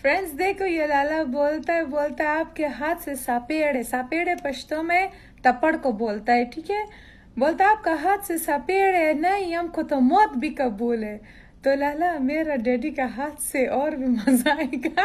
Friends देखो ये लाला बोलता है आपके हाथ से सापेड़े पश्तो में तपड़ को बोलता है, ठीक है। बोलता है आपका हाथ से सापेड़े नहीं, हमको तो मौत भी कबूल है। तो लाला मेरा डैडी का हाथ से और भी मजा आएगा।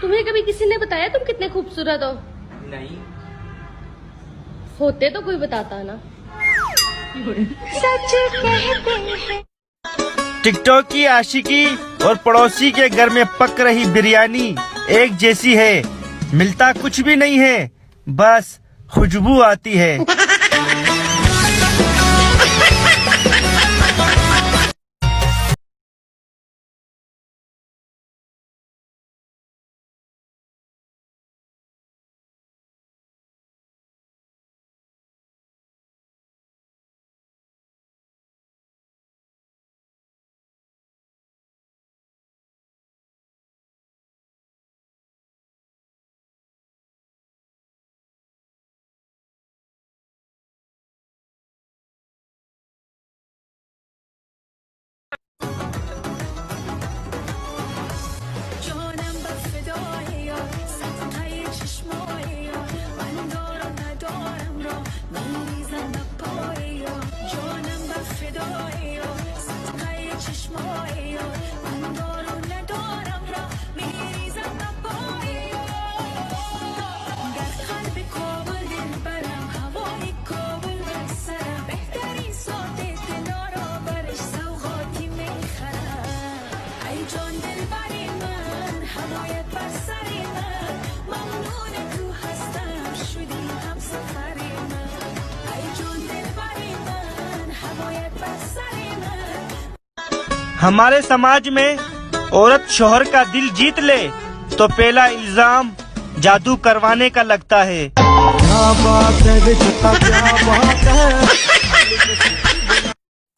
तुम्हें कभी किसी ने बताया तुम कितने खूबसूरत हो? नहीं होते तो कोई बताता ना। सच कहते हैं टिकटॉक की आशिकी और पड़ोसी के घर में पक रही बिरयानी एक जैसी है, मिलता कुछ भी नहीं है, बस खुशबू आती है। हमारे समाज में औरत शोहर का दिल जीत ले तो पहला इल्जाम जादू करवाने का लगता है। क्या बात है बेटा, क्या बात है।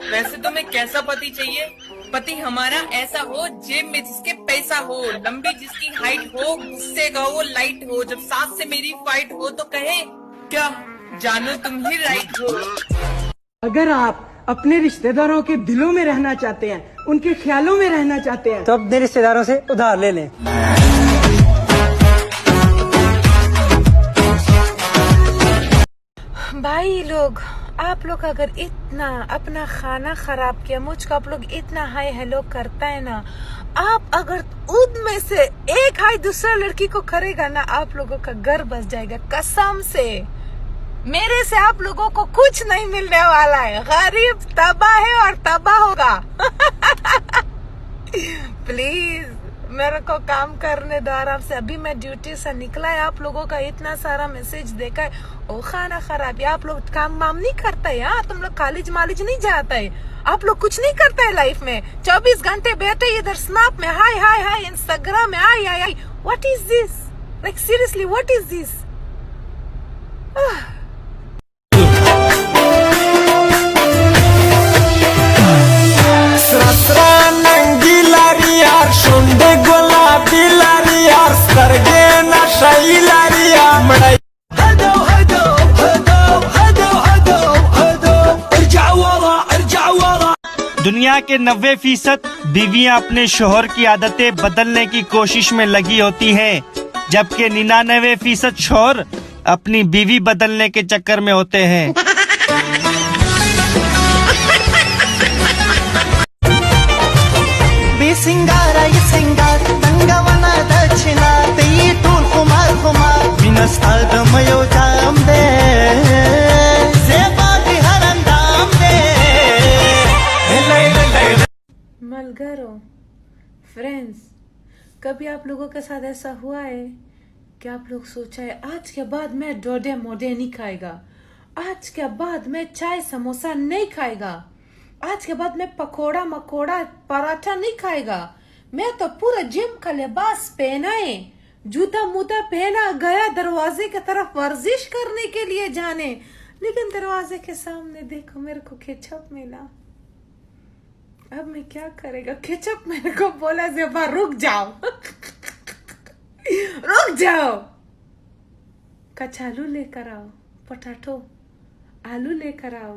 वैसे तुम्हें कैसा पति चाहिए? पति हमारा ऐसा हो जेब में जिसके पैसा हो, लंबी जिसकी हाइट हो, गुस्से का हो, लाइट हो, जब सास से मेरी फाइट हो तो कहे क्या जानो तुम ही राइट हो। अगर आप अपने रिश्तेदारों के दिलों में रहना चाहते हैं, उनके ख्यालों में रहना चाहते हैं, तो अपने रिश्तेदारों से उधार ले लें। भाई लोग, आप लोग अगर इतना अपना खाना खराब किया, मुझको आप लोग इतना हाय हेलो करता है ना, आप अगर उनमें से एक हाय दूसरा लड़की को करेगा ना, आप लोगों का घर बस जाएगा कसम से। मेरे से आप लोगों को कुछ नहीं मिलने वाला है, गरीब तबाह है और तबाह होगा। प्लीज मेरे को काम करने दो आराम से। अभी मैं ड्यूटी से निकला है, आप लोगों का इतना सारा मैसेज देखा है, ओ खाना खराब है, आप लोग काम वाम नहीं करता है, हाँ तुम लोग कॉलेज मालेज नहीं जाता है, आप लोग कुछ नहीं करता है लाइफ में, 24 घंटे बैठे इधर स्नैप में हाय हाय हाय, इंस्टाग्राम में hi hi hi. What is this? Like seriously what is this? दुनिया के 90% बीवियां अपने शोहर की आदतें बदलने की कोशिश में लगी होती हैं, जबकि 99% शोहर अपनी बीवी बदलने के चक्कर में होते हैं। सिंगारा ये सिंगार तंगवना दक्षिणा ते टूल कुमार कुमार विनस्ताद मयो जाम दे सेवा हरंदाम दे मलगर फ्रेंड्स, कभी आप लोगों के साथ ऐसा हुआ है कि आप लोग सोचा है आज के बाद मैं डोडे मोडे नहीं खाएगा, आज के बाद मैं चाय समोसा नहीं खाएगा, आज के बाद मैं पकोड़ा मकोड़ा पराठा नहीं खाएगा, मैं तो पूरा जिम का लिबास पहना है, जूता मूता पहना गया दरवाजे की तरफ वर्जिश करने के लिए जाने, लेकिन दरवाजे के सामने देखो मेरे को केचप मिला। अब मैं क्या करेगा? केचप मेरे को बोला ज़ेबा रुक जाओ रुक जाओ, कचालू लेकर आओ, पोटैटो आलू लेकर आओ,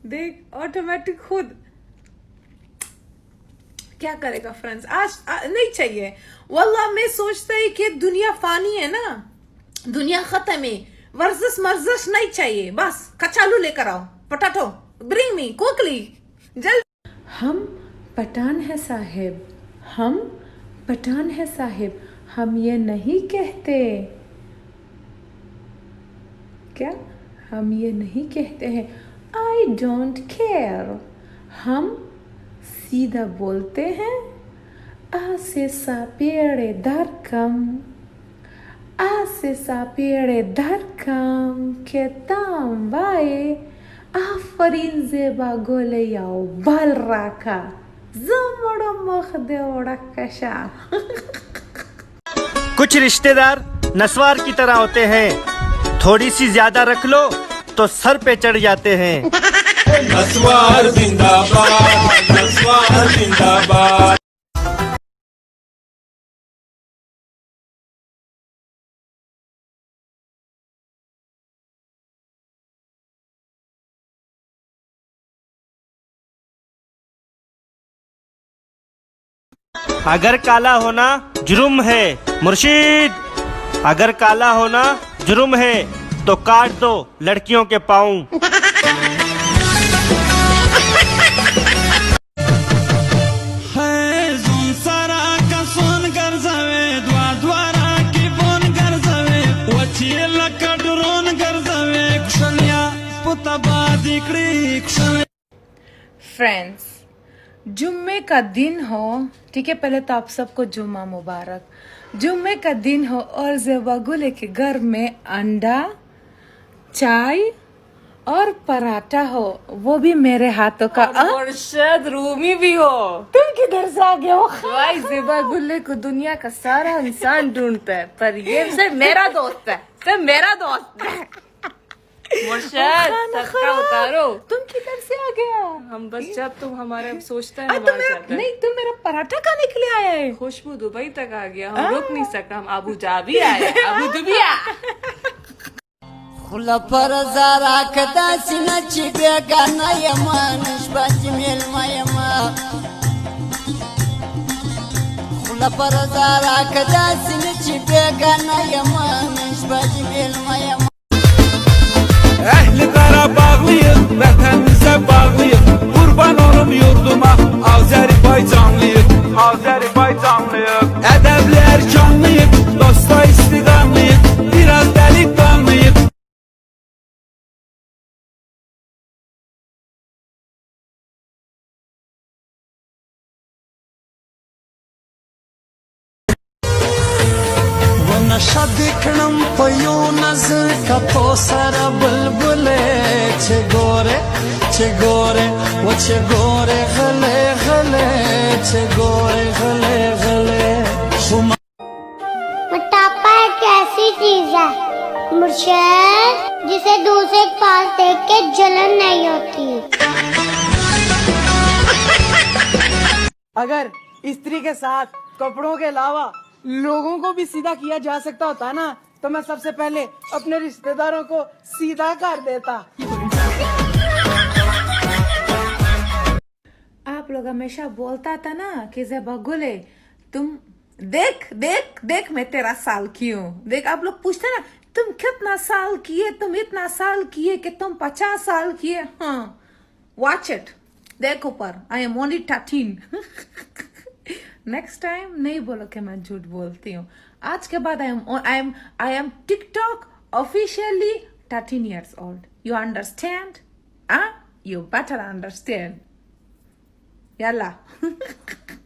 देख ऑटोमेटिक खुद। क्या करेगा फ्रेंड्स? आज नहीं चाहिए वल्लाह। मैं सोचता ही कि दुनिया फानी है ना, दुनिया खत्म है, वर्जिश मर्जिश नहीं चाहिए, बस कचालू लेकर आओ, पोटैटो ब्रिंग मी क्विकली जल्द। हम पठान है साहिब, हम पठान है साहिब, हम ये नहीं कहते क्या? हम ये नहीं कहते हैं आई डोंट केयर, हम सीधा बोलते हैं आसे सापेड़े दरकम, आसे सापेड़े दरकम के ताम बाए आफरीन ज़ेबा गोले याओ बाल राखा ज़मड़ो मख दे ओड़ा कशा। कुछ रिश्तेदार नस्वार की तरह होते हैं, थोड़ी सी ज्यादा रख लो तो सर पे चढ़ जाते हैं। नस्वार जिंदाबाद, नस्वार जिंदाबाद। अगर काला होना जुर्म है मुर्शिद, अगर काला होना जुर्म है तो काट दो लड़कियों के पाँव। फ्रेंड्स, जुम्मे का दिन हो, ठीक है, पहले तो आप सबको जुम्मा मुबारक। जुम्मे का दिन हो और ज़ेबा गुले के घर में अंडा, चाय और पराठा हो, वो भी मेरे हाथों का, मुर्शद रूमी भी हो। तुम किधर से आ गए हो? भाई ज़ेबा गुल्ले को दुनिया का सारा इंसान ढूंढता है, पर ये सिर्फ मेरा दोस्त है, सिर्फ मेरा दोस्त है। मुर्शद सबका उतारो। तुम किधर से आ गया? हम बस जब तुम हमारे सोचता है तुम नहीं, तुम मेरा पराठा खाने के लिए आया है। खुशबू दुबई तक आ गया, हम रुक नहीं सका, हम अबू धाबी आए, अबू धाबी खुला पर जरा कदा सिना चिबे गाना यमा निष्बाज मेल मायमा, खुला पर जरा कदा सिना चिबे गाना यमा निष्बाज mail मायमा। Ehli Qarabağlıyıq, vətənimizə bağlıyıq, qurban olum yurduma, Azərbaycanlıyıq, Azərbaycanlıyıq. Ədəbli erkanlıyıq, dosta istiqamlıyıq, biraz dəliqanlıyıq. नशा देखणम पयो नजर का तो सारा बुलबुले छे गोरे वो छे गोरे गले गले छे गोरे गले गले। मोटापा एक ऐसी चीज है मुर्शद जिसे दूसरे के पास देख के जलन नहीं होती। अगर स्त्री के साथ कपड़ों के अलावा लोगों को भी सीधा किया जा सकता होता ना, तो मैं सबसे पहले अपने रिश्तेदारों को सीधा कर देता। आप लोग हमेशा बोलता था ना कि ज़ेबा गुले तुम देख देख देख मैं तेरा साल की हूँ, देख। आप लोग पूछते ना तुम कितना साल किए, तुम इतना साल किए कि तुम 50 साल किए। हाँ, वॉच इट, देखो पर I am only 13। Next time नहीं बोलो कि मैं झूठ बोलती हूँ। आज के बाद I am TikTok officially 13 years old. You understand? You better understand. Yalla.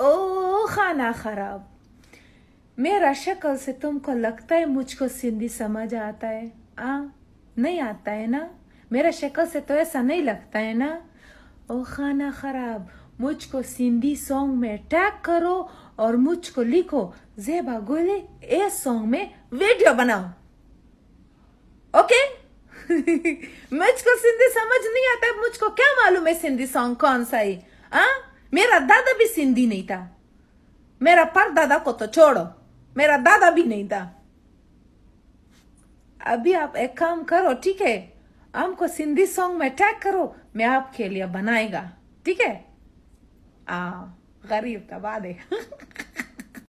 ओ खाना खराब मेरा शक्ल से तुमको लगता है मुझको सिंधी समझ आता है नहीं आता है ना मेरा शक्ल से तो ऐसा नहीं लगता है ना ओ खाना खराब मुझको सिंधी सॉन्ग में टैग करो और मुझको लिखो ज़ेबा गोले इस सॉन्ग में वीडियो बनाओ ओके मुझको सिंधी समझ नहीं आता मुझको क्या मालूम है सिंधी सॉन्ग कौन सा है मेरा दादा भी सिंधी नहीं था मेरा परदादा को तो छोड़ो मेरा दादा भी नहीं था अभी आप एक काम करो ठीक है हमको सिंधी सॉन्ग में टैग करो मैं आपके लिए बनाएगा ठीक है गरीब तबाह दे